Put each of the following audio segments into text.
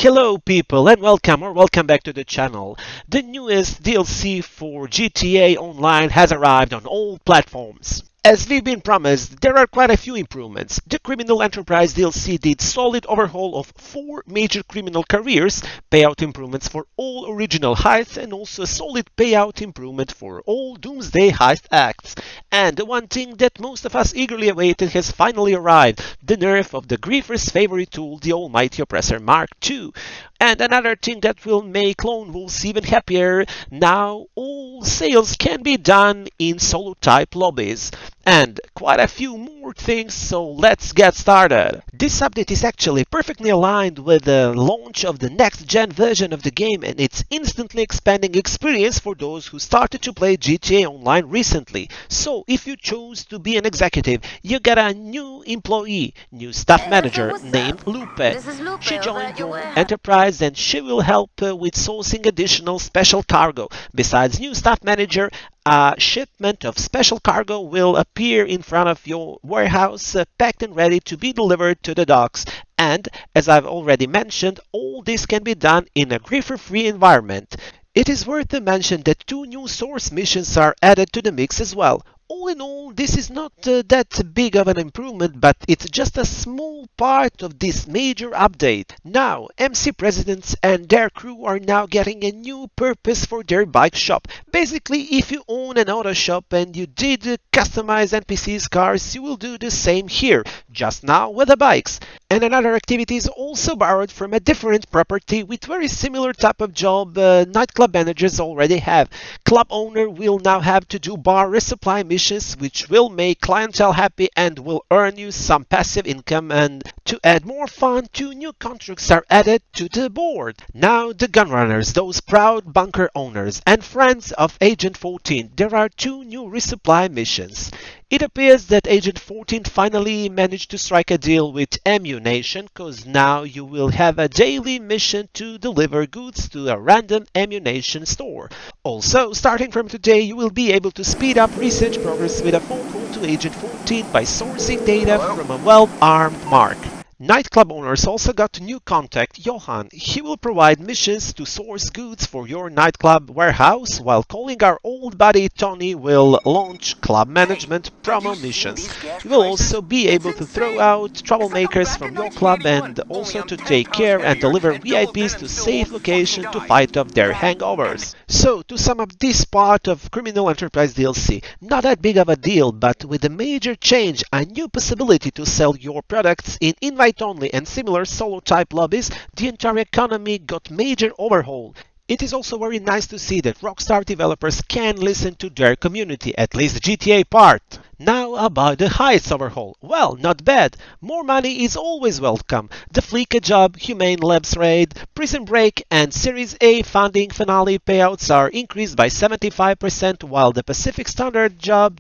Hello people and welcome back to the channel. The newest DLC for GTA Online has arrived on all platforms. As we've been promised, there are quite a few improvements. The Criminal Enterprise DLC did solid overhaul of 4 major criminal careers, payout improvements for all original heists, and also a solid payout improvement for all Doomsday heist acts. And the one thing that most of us eagerly awaited has finally arrived, the nerf of the Griefer's favorite tool, the Almighty Oppressor Mark II. And another thing that will make Lone Wolves even happier, now all sales can be done in solo type lobbies. And quite a few more things, so let's get started. This update is actually perfectly aligned with the launch of the next-gen version of the game and its instantly expanding experience for those who started to play GTA Online recently. So if you chose to be an executive, you get a new employee, new staff manager named Lupe. She joined your enterprise and she will help with sourcing additional special cargo. Besides new staff manager, a shipment of special cargo will appear in front of your warehouse, packed and ready to be delivered to the docks. And, as I've already mentioned, all this can be done in a griefer-free environment. It is worth to mention that 2 new source missions are added to the mix as well. All in all, this is not that big of an improvement, but it's just a small part of this major update. Now, MC presidents and their crew are now getting a new purpose for their bike shop. Basically, if you own an auto shop and you did customize NPC's cars, you will do the same here, just now with the bikes. And another activity is also borrowed from a different property with very similar type of job nightclub managers already have. Club owner will now have to do bar resupply missions, which will make clientele happy and will earn you some passive income. And to add more fun, 2 new contracts are added to the board. Now the gunrunners, those proud bunker owners and friends of Agent 14, there are 2 new resupply missions. It appears that Agent 14 finally managed to strike a deal with MU Nation, cause now you will have a daily mission to deliver goods to a random MU Nation store. Also, starting from today, you will be able to speed up research progress with a phone call to Agent 14 by sourcing data from a well-armed Mark. Nightclub owners also got a new contact, Johan. He will provide missions to source goods for your nightclub warehouse, while calling our old buddy Tony will launch club management promo missions. You will also be able to throw out troublemakers from your club and also to take care and deliver VIPs to safe locations to fight off their hangovers. So, to sum up this part of Criminal Enterprise DLC, not that big of a deal, but with a major change, a new possibility to sell your products in invite-only and similar solo-type lobbies, the entire economy got major overhaul. It is also very nice to see that Rockstar developers can listen to their community, at least the GTA part. Now about the heists overhaul. Well, not bad. More money is always welcome. The Fleeka job, Humane Labs raid, Prison Break and Series A funding finale payouts are increased by 75%, while the Pacific Standard job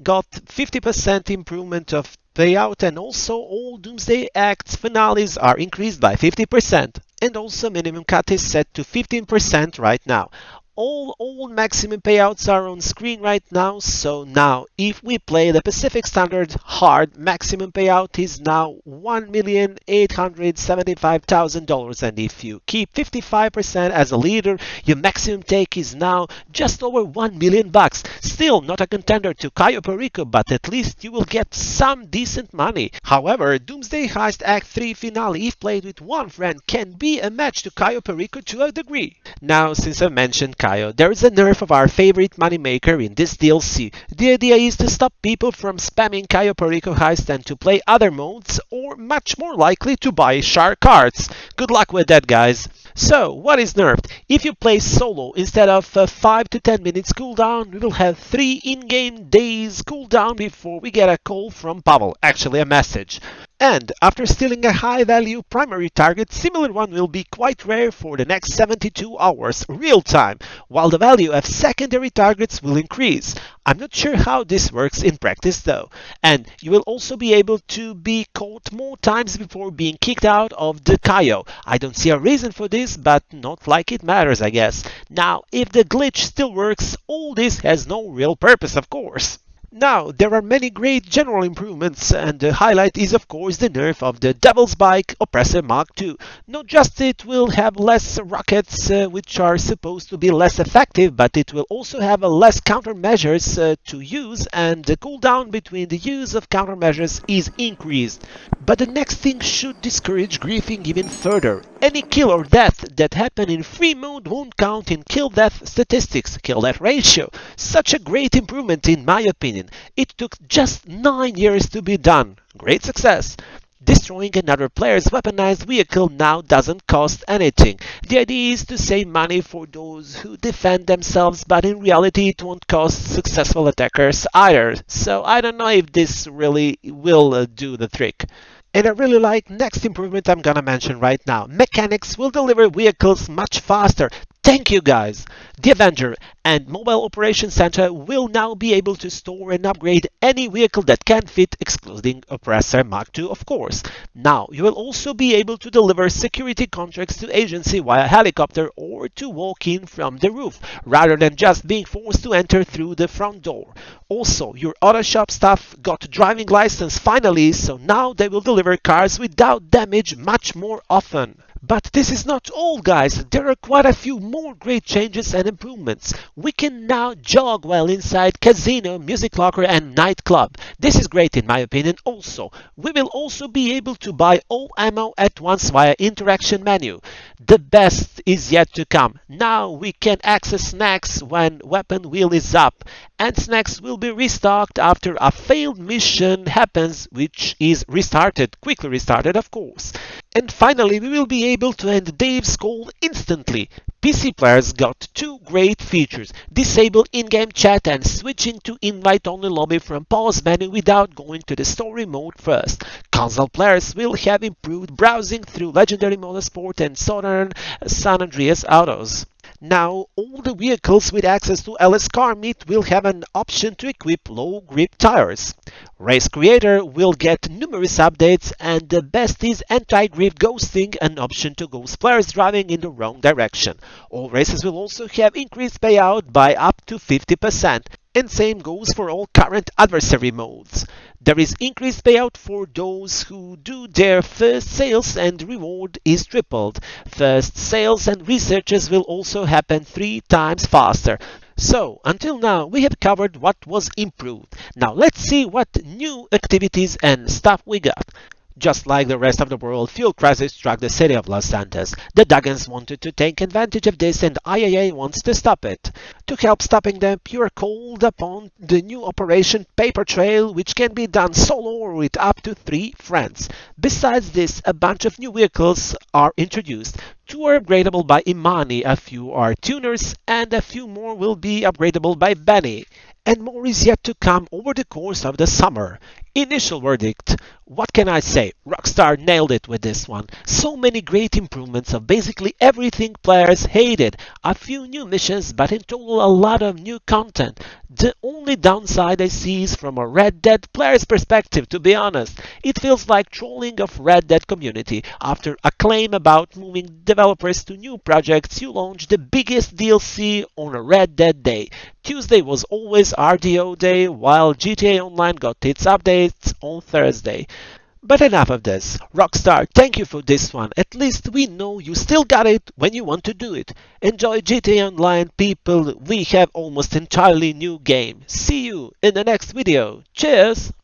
got 50% improvement of payout, and also all Doomsday Acts finales are increased by 50%. And also minimum cut is set to 15% right now. All maximum payouts are on screen right now, so now if we play the Pacific Standard hard, maximum payout is now $1,875,000, and if you keep 55% as a leader, your maximum take is now just over $1 million. Still not a contender to CAYO PERICO, but at least you will get some decent money. However, Doomsday Heist Act 3 finale, if played with one friend, can be a match to CAYO PERICO to a degree. Now, since I mentioned CAYO, there is a nerf of our favorite moneymaker in this DLC. The idea is to stop people from spamming CAYO PERICO heist and to play other modes, or much more likely to buy shark cards. Good luck with that, guys. So, what is nerfed? If you play solo, instead of 5 to 10 minutes cooldown, we will have 3 in-game days cooldown before we get a call from Pavel, actually a message. And after stealing a high-value primary target, similar one will be quite rare for the next 72 hours, real time, while the value of secondary targets will increase. I'm not sure how this works in practice though. And you will also be able to be caught more times before being kicked out of the CAYO. I don't see a reason for this, but not like it matters, I guess. Now, if the glitch still works, all this has no real purpose, of course. Now, there are many great general improvements, and the highlight is of course the nerf of the Devil's Bike Oppressor Mark II. Not just it will have less rockets, which are supposed to be less effective, but it will also have less countermeasures to use, and the cooldown between the use of countermeasures is increased. But the next thing should discourage griefing even further. Any kill or death that happen in free mode won't count in kill-death statistics, kill-death ratio. Such a great improvement in my opinion. It took just 9 years to be done. Great success. Destroying another player's weaponized vehicle now doesn't cost anything. The idea is to save money for those who defend themselves, but in reality it won't cost successful attackers either. So I don't know if this really will do the trick. And I really like next improvement I'm gonna mention right now. Mechanics will deliver vehicles much faster. Thank you guys! The Avenger and Mobile Operations Center will now be able to store and upgrade any vehicle that can fit, excluding Oppressor Mark II of course. Now, you will also be able to deliver security contracts to agency via helicopter or to walk in from the roof, rather than just being forced to enter through the front door. Also, your auto shop staff got driving license finally, so now they will deliver cars without damage much more often. But this is not all, guys. There are quite a few more great changes and improvements. We can now jog while inside casino, music locker and nightclub. This is great in my opinion also. We will also be able to buy all ammo at once via interaction menu. The best is yet to come. Now we can access snacks when weapon wheel is up, and snacks will be restocked after a failed mission happens, which is quickly restarted of course. And finally, we will be able to end Dave's call instantly. PC players got two great features: disable in-game chat and switching to invite-only lobby from pause menu without going to the story mode first. Console players will have improved browsing through Legendary Motorsport and Southern San Andreas autos. Now, all the vehicles with access to LS Car Meet will have an option to equip low grip tires. Race Creator will get numerous updates, and the best is anti-drift ghosting, an option to ghost players driving in the wrong direction. All races will also have increased payout by up to 50%. And same goes for all current adversary modes. There is increased payout for those who do their first sales, and reward is tripled. First sales and researches will also happen 3 times faster. So, until now, we have covered what was improved. Now let's see what new activities and stuff we got. Just like the rest of the world, fuel crisis struck the city of Los Santos. The Duggans wanted to take advantage of this, and IAA wants to stop it. To help stopping them, Pure called upon the new Operation Paper Trail, which can be done solo or with up to 3 friends. Besides this, a bunch of new vehicles are introduced. 2 are upgradable by Imani, a few are tuners, and a few more will be upgradable by Benny. And more is yet to come over the course of the summer. Initial verdict: what can I say? Rockstar nailed it with this one. So many great improvements of basically everything players hated. A few new missions, but in total a lot of new content. The only downside I see is from a Red Dead player's perspective, to be honest. It feels like trolling of Red Dead community. After a claim about moving developers to new projects, you launch the biggest DLC on a Red Dead day. Tuesday was always RDO day, while GTA Online got its updates on Thursday. But enough of this. Rockstar, thank you for this one. At least we know you still got it when you want to do it. Enjoy GTA Online, people. We have almost entirely new game. See you in the next video. Cheers!